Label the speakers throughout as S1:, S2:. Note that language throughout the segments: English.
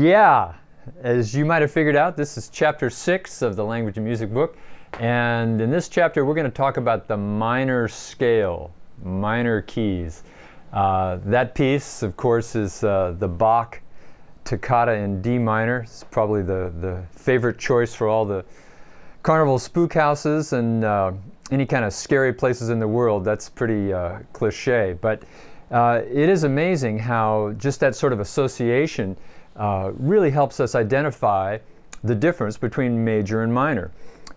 S1: Yeah, as you might have figured out, this is chapter 6 of the Language and Music book. And in this chapter, we're going to talk about the minor scale, minor keys. That piece, of course, is the Bach Toccata in D minor. It's probably the favorite choice for all the carnival spook houses and any kind of scary places in the world. That's pretty cliche. But it is amazing how just that sort of association really helps us identify the difference between major and minor.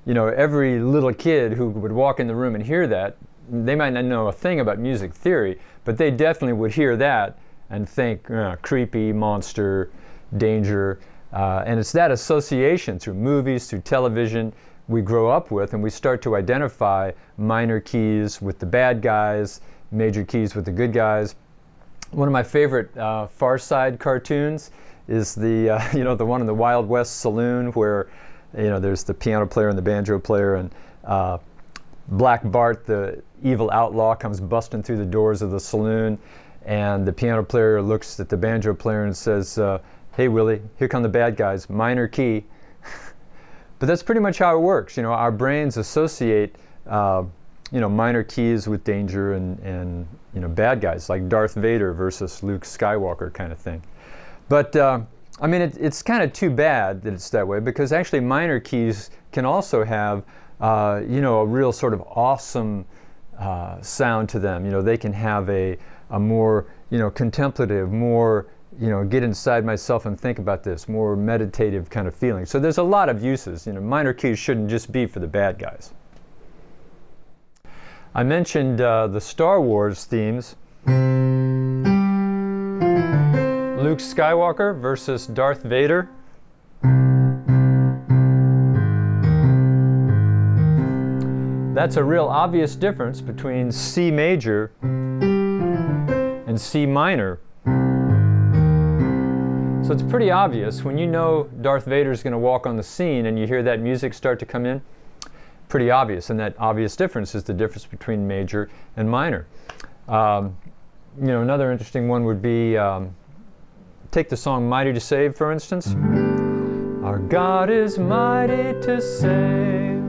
S1: You know, every little kid who would walk in the room and hear that, they might not know a thing about music theory, but they definitely would hear that and think creepy, monster, danger. And it's that association through movies, through television, we grow up with, and we start to identify minor keys with the bad guys, major keys with the good guys. One of my favorite Far Side cartoons is the the one in the Wild West saloon where there's the piano player and the banjo player, and Black Bart, the evil outlaw, comes busting through the doors of the saloon, and the piano player looks at the banjo player and says, "Hey Willie, here come the bad guys, minor key." But that's pretty much how it works. You know, our brains associate minor keys with danger and bad guys, like Darth Vader versus Luke Skywalker kind of thing. But I mean, it's kind of too bad that it's that way, because actually minor keys can also have a real sort of awesome sound to them. You know, they can have a more contemplative, more get inside myself and think about this, more meditative kind of feeling. So there's a lot of uses. Minor keys shouldn't just be for the bad guys. I mentioned the Star Wars themes. Luke Skywalker versus Darth Vader. That's a real obvious difference between C major and C minor. So it's pretty obvious when you know Darth Vader is going to walk on the scene and you hear that music start to come in. Pretty obvious, and that obvious difference is the difference between major and minor. Another interesting one would be take the song Mighty to Save, for instance. Our God is mighty to save.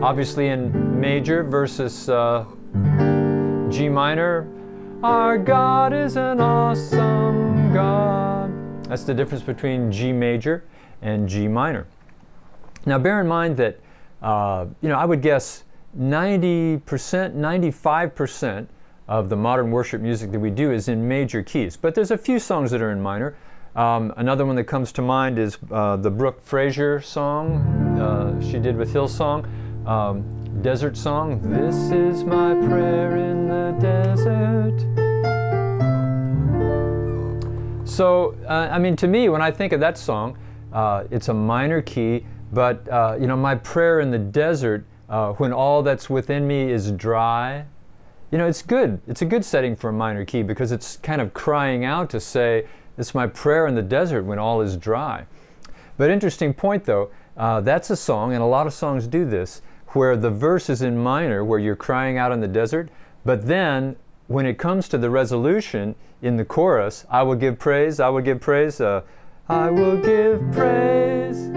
S1: Obviously in major versus G minor. Our God is an awesome God. That's the difference between G major and G minor. Now bear in mind that, I would guess 90%, 95% of the modern worship music that we do is in major keys. But there's a few songs that are in minor. Another one that comes to mind is the Brooke Fraser song she did with Hillsong, Desert Song. This is my prayer in the desert. So, to me, when I think of that song, it's a minor key, but, my prayer in the desert, when all that's within me is dry, it's good. It's a good setting for a minor key because it's kind of crying out to say, it's my prayer in the desert when all is dry. But interesting point, though, that's a song, and a lot of songs do this, where the verse is in minor, where you're crying out in the desert, but then when it comes to the resolution in the chorus, I will give praise, I will give praise, I will give praise.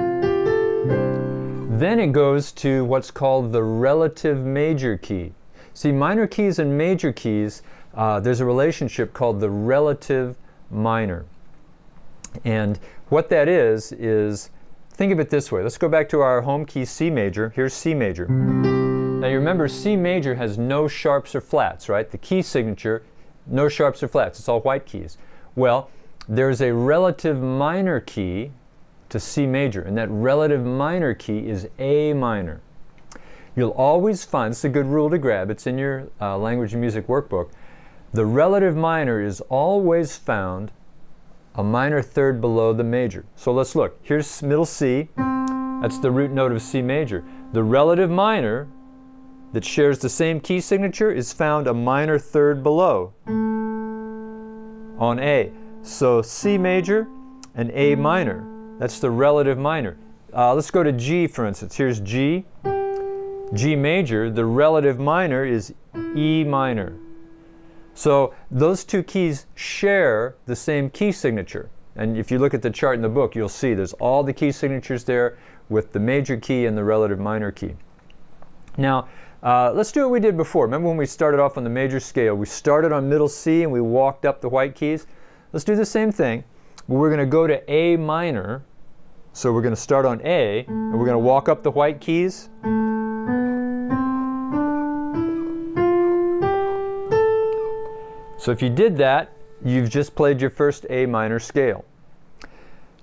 S1: Then it goes to what's called the relative major key. See, minor keys and major keys, there's a relationship called the relative minor. And what that is, think of it this way. Let's go back to our home key C major. Here's C major. Now you remember C major has no sharps or flats, right? The key signature, no sharps or flats. It's all white keys. Well, there's a relative minor key to C major, and that relative minor key is A minor. You'll always find, it's a good rule to grab, it's in your language and music workbook, the relative minor is always found a minor third below the major. So let's look. Here's middle C. That's the root note of C major. The relative minor that shares the same key signature is found a minor third below on A. So C major and A minor. That's the relative minor. Let's go to G, for instance. Here's G. G major. The relative minor is E minor. So those two keys share the same key signature. And if you look at the chart in the book, you'll see there's all the key signatures there with the major key and the relative minor key. Now, let's do what we did before. Remember when we started off on the major scale? We started on middle C and we walked up the white keys. Let's do the same thing. We're going to go to A minor. So we're going to start on A, and we're going to walk up the white keys. So if you did that, you've just played your first A minor scale.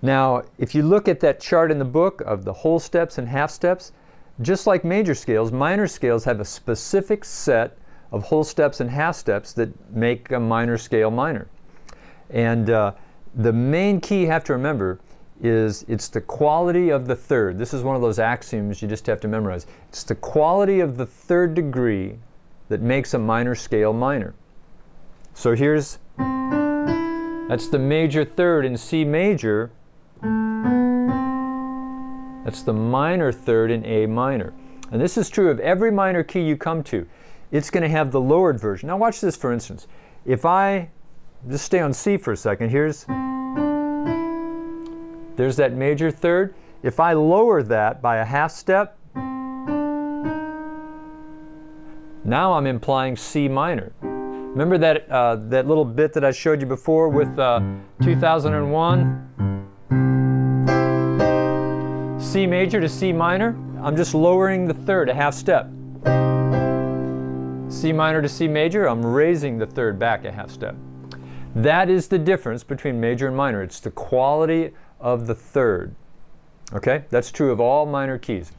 S1: Now, if you look at that chart in the book of the whole steps and half steps, just like major scales, minor scales have a specific set of whole steps and half steps that make a minor scale minor. And the main key you have to remember is it's the quality of the third. This is one of those axioms you just have to memorize. It's the quality of the third degree that makes a minor scale minor. So here's, that's the major third in C major. That's the minor third in A minor. And this is true of every minor key you come to. It's going to have the lowered version. Now watch this, for instance. If I just stay on C for a second, there's that major third. If I lower that by a half step, now I'm implying C minor. Remember that, that little bit that I showed you before with 2001? C major to C minor. I'm just lowering the third a half step. C minor to C major, I'm raising the third back a half step. That is the difference between major and minor. It's the quality of the third. Okay? That's true of all minor keys.